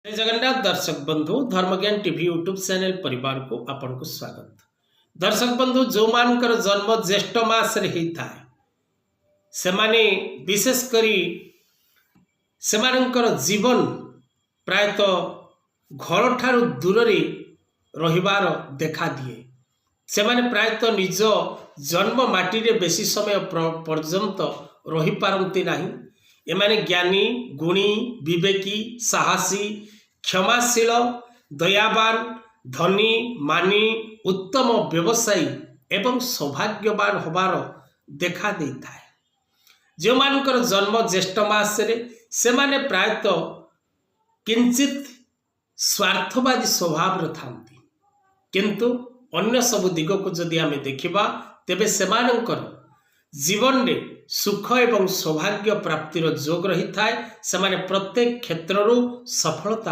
जय जगन्नाथ दर्शक बंधु धर्मज्ञान टीवी यूट्यूब चैनल परिवार को आपन को स्वागत। दर्शक बंधु जो मानकर जन्म ज्येष्ठ मास रे ही थाए से माने विशेष करी से मानकर जीवन प्रायतः घर ठारू दूर रे रहिबार देखा दिए। से माने प्रायतः निज जन्म माटी रे बेसी समय पर्यंत रही पारंती नाही। एमाने ज्ञानी गुणी विवेकी साहसी क्षमाशील दयावान धनी मानी उत्तम व्यवसायी एवं सौभाग्यवान होबार देखा देता है। जो मानकर जन्म ज्येष्ठ मास रे से माने प्रायतः किंचित स्वार्थवादी स्वभाव थांती, किंतु अन्य सब दिग को जदि आमे देखिबा तेबे सेमानंकर जीवन रे सुख एवं सौभाग्य प्राप्तिर जोग रही थाए। से माने प्रत्येक क्षेत्ररू सफलता